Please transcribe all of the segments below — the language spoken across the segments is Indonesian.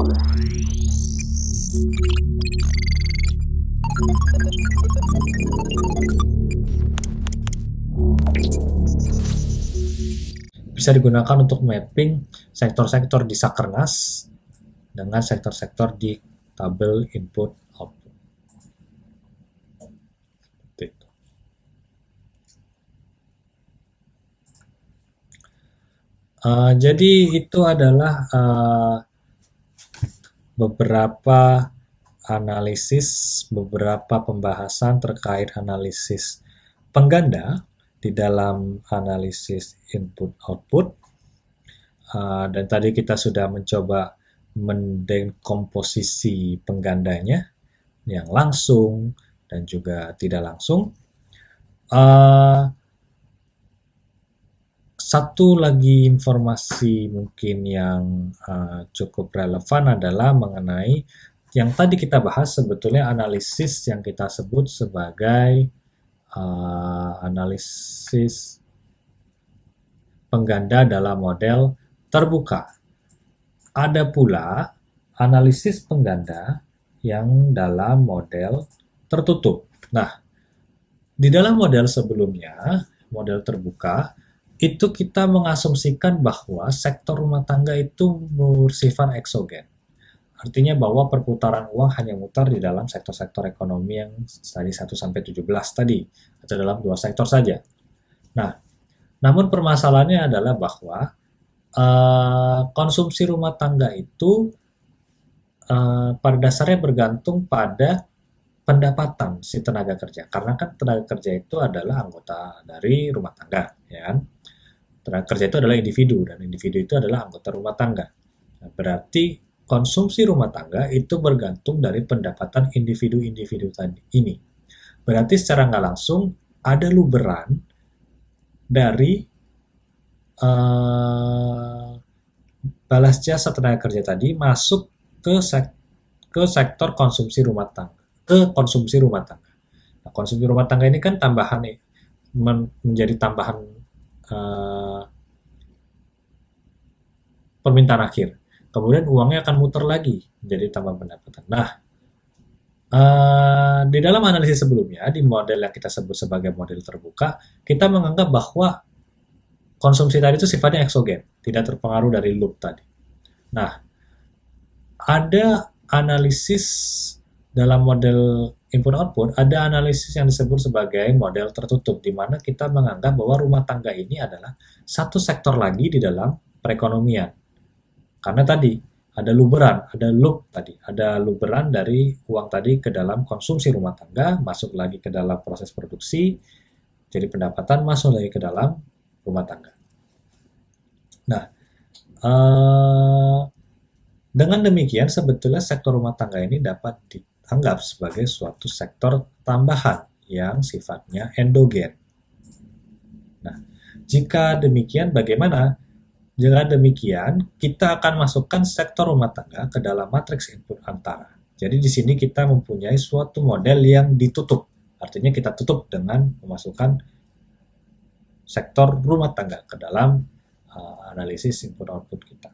Bisa digunakan untuk mapping sektor-sektor di Sakernas dengan sektor-sektor di tabel input output. Jadi itu adalah beberapa analisis, beberapa pembahasan terkait analisis pengganda di dalam analisis input output. Dan tadi kita sudah mencoba mendekomposisi penggandanya yang langsung dan juga tidak langsung. Satu lagi informasi mungkin yang cukup relevan adalah mengenai yang tadi kita bahas, sebetulnya analisis yang kita sebut sebagai analisis pengganda dalam model terbuka. Ada pula analisis pengganda yang dalam model tertutup. Nah, di dalam model sebelumnya, model terbuka, itu kita mengasumsikan bahwa sektor rumah tangga itu bersifat eksogen. Artinya bahwa perputaran uang hanya mutar di dalam sektor-sektor ekonomi yang tadi 1-17 tadi, atau dalam 2 sektor saja. Nah, namun permasalahannya adalah bahwa konsumsi rumah tangga itu pada dasarnya bergantung pada pendapatan si tenaga kerja. Karena kan tenaga kerja itu adalah anggota dari rumah tangga, ya kan? Tenaga kerja itu adalah individu, dan individu itu adalah anggota rumah tangga. Nah, berarti konsumsi rumah tangga itu bergantung dari pendapatan individu-individu tadi ini. Berarti secara nggak langsung ada luberan dari balas jasa tenaga kerja tadi masuk ke sektor konsumsi rumah tangga, ke konsumsi rumah tangga. Nah, konsumsi rumah tangga ini kan tambahan nih, menjadi tambahan permintaan akhir. Kemudian uangnya akan muter lagi menjadi tambah pendapatan. Nah, di dalam analisis sebelumnya, di model yang kita sebut sebagai model terbuka, kita menganggap bahwa konsumsi tadi itu sifatnya eksogen, tidak terpengaruh dari loop tadi. Nah, ada analisis dalam model input-output, ada analisis yang disebut sebagai model tertutup, di mana kita menganggap bahwa rumah tangga ini adalah satu sektor lagi di dalam perekonomian. Karena tadi ada luberan, ada loop tadi, ada luberan dari uang tadi ke dalam konsumsi rumah tangga, masuk lagi ke dalam proses produksi, jadi pendapatan masuk lagi ke dalam rumah tangga. Nah, dengan demikian sebetulnya sektor rumah tangga ini dapat dianggap sebagai suatu sektor tambahan yang sifatnya endogen. Nah, jika demikian bagaimana? Jika demikian, kita akan masukkan sektor rumah tangga ke dalam matriks input antara. Jadi di sini kita mempunyai suatu model yang ditutup. Artinya kita tutup dengan memasukkan sektor rumah tangga ke dalam analisis input output kita.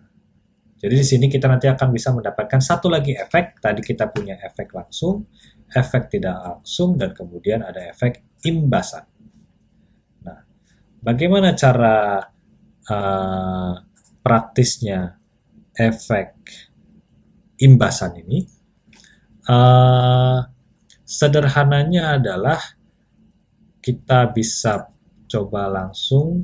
Jadi di sini kita nanti akan bisa mendapatkan satu lagi efek. Tadi kita punya efek langsung, efek tidak langsung, dan kemudian ada efek imbasan. Nah, bagaimana cara praktisnya efek imbasan ini? Sederhananya adalah kita bisa coba langsung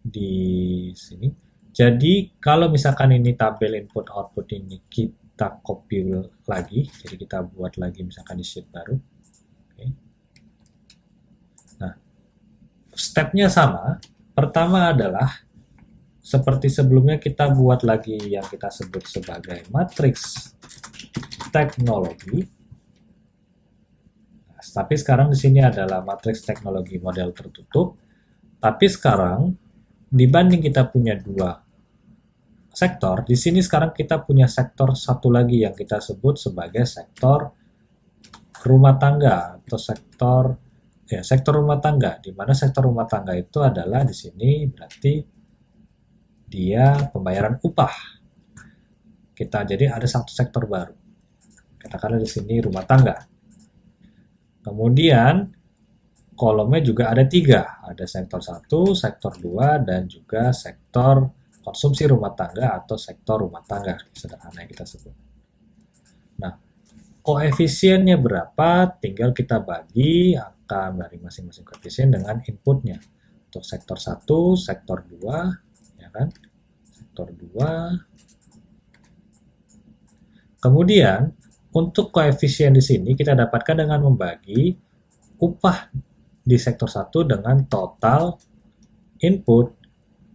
di sini. Jadi kalau misalkan ini tabel input output ini kita copy lagi, jadi kita buat lagi misalkan di sheet baru. Oke. Nah, stepnya sama. Pertama adalah seperti sebelumnya kita buat lagi yang kita sebut sebagai matriks teknologi. Nah, tapi sekarang di sini adalah matriks teknologi model tertutup. Tapi sekarang dibanding kita punya 2 sektor, di sini sekarang kita punya sektor satu lagi yang kita sebut sebagai sektor rumah tangga atau sektor rumah tangga, di mana sektor rumah tangga itu adalah di sini berarti dia pembayaran upah. jadi ada satu sektor baru. Katakanlah di sini rumah tangga. Kemudian kolomnya juga ada 3, ada sektor 1, sektor 2, dan juga sektor konsumsi rumah tangga atau sektor rumah tangga, sederhana kita sebut. Nah, koefisiennya berapa, tinggal kita bagi angka dari masing-masing koefisien dengan inputnya. Untuk sektor 1, sektor 2, ya kan? Sektor 2. Kemudian, untuk koefisien di sini kita dapatkan dengan membagi upah di sektor 1 dengan total input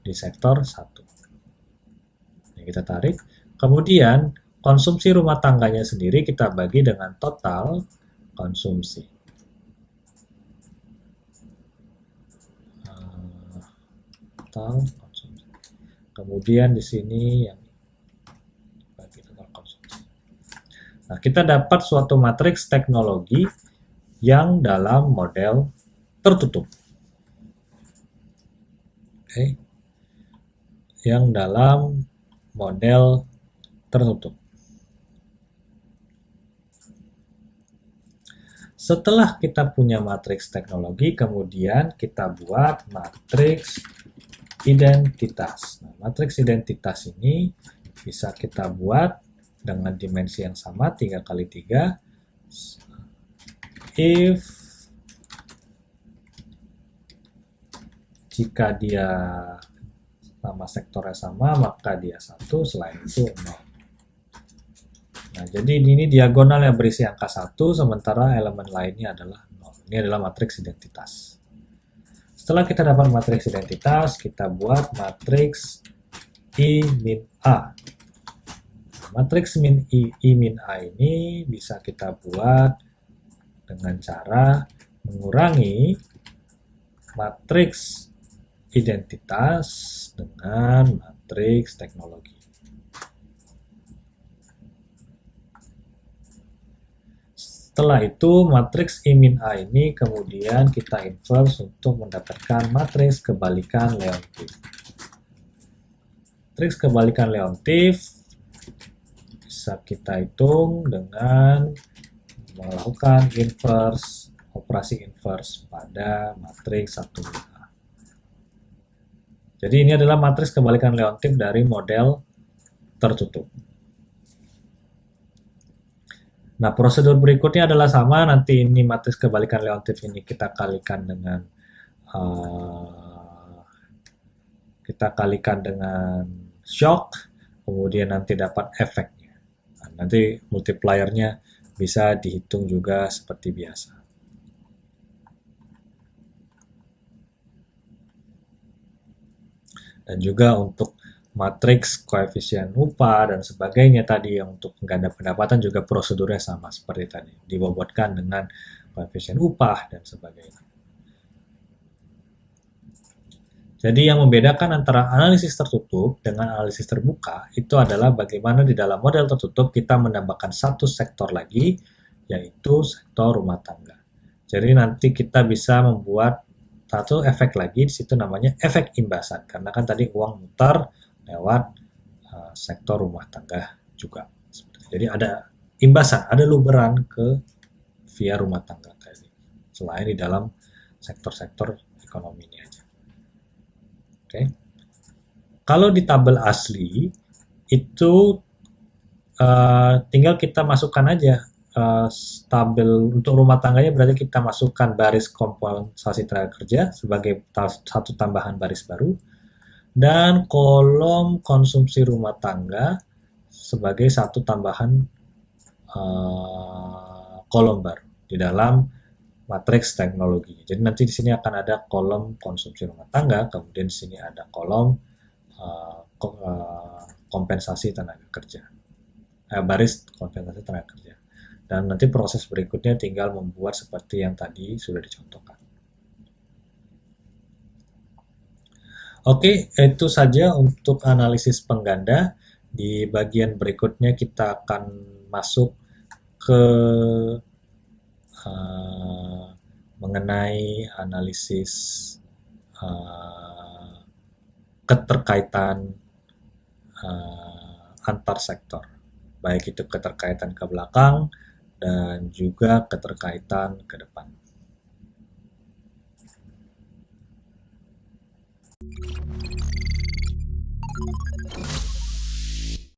di sektor 1. Ini kita tarik. Kemudian, konsumsi rumah tangganya sendiri kita bagi dengan total konsumsi. Total konsumsi. Kemudian di sini yang bagi total konsumsi. Nah, kita dapat suatu matriks teknologi yang dalam model tertutup. Oke. Yang dalam model tertutup. Setelah kita punya matriks teknologi, kemudian kita buat matriks identitas. Nah, matriks identitas ini bisa kita buat dengan dimensi yang sama, 3 kali 3. If jika dia nama sektornya sama, maka dia 1, selain itu 0. Nah, jadi ini diagonal yang berisi angka 1, sementara elemen lainnya adalah 0. Ini adalah matriks identitas. Setelah kita dapat matriks identitas, kita buat matriks I min A. Matriks I min A ini bisa kita buat dengan cara mengurangi matriks identitas dengan matriks teknologi. Setelah itu, matriks I min A ini kemudian kita inverse untuk mendapatkan matriks kebalikan Leontief. Matriks kebalikan Leontief bisa kita hitung dengan melakukan inverse, operasi inverse pada matriks 1 min A. Jadi ini adalah matriks kebalikan Leontief dari model tertutup. Nah, prosedur berikutnya adalah sama, nanti ini matriks kebalikan Leontief ini kita kalikan dengan shock, kemudian nanti dapat efeknya. Nah, nanti multipliernya bisa dihitung juga seperti biasa. Dan juga untuk matriks koefisien upah dan sebagainya tadi yang untuk ganda pendapatan juga prosedurnya sama seperti tadi, dibobotkan dengan koefisien upah dan sebagainya. Jadi yang membedakan antara analisis tertutup dengan analisis terbuka itu adalah bagaimana di dalam model tertutup kita menambahkan satu sektor lagi, yaitu sektor rumah tangga. Jadi nanti kita bisa membuat satu efek lagi, di situ namanya efek imbasan, karena kan tadi uang mutar lewat sektor rumah tangga juga. Jadi ada imbasan, ada luberan ke via rumah tangga tadi, selain di dalam sektor-sektor ekonomi ini aja. Oke. Kalau di tabel asli itu tinggal kita masukkan aja tabel untuk rumah tangganya, berarti kita masukkan baris kompensasi tenaga kerja sebagai satu tambahan baris baru, dan kolom konsumsi rumah tangga sebagai satu tambahan kolom baru di dalam matriks teknologi. Jadi nanti di sini akan ada kolom konsumsi rumah tangga, kemudian di sini ada kolom kompensasi tenaga kerja, baris kompensasi tenaga kerja. Dan nanti proses berikutnya tinggal membuat seperti yang tadi sudah dicontohkan. Oke, itu saja untuk analisis pengganda. Di bagian berikutnya kita akan masuk ke mengenai analisis keterkaitan antar sektor. baik itu keterkaitan ke belakang dan juga keterkaitan ke depan.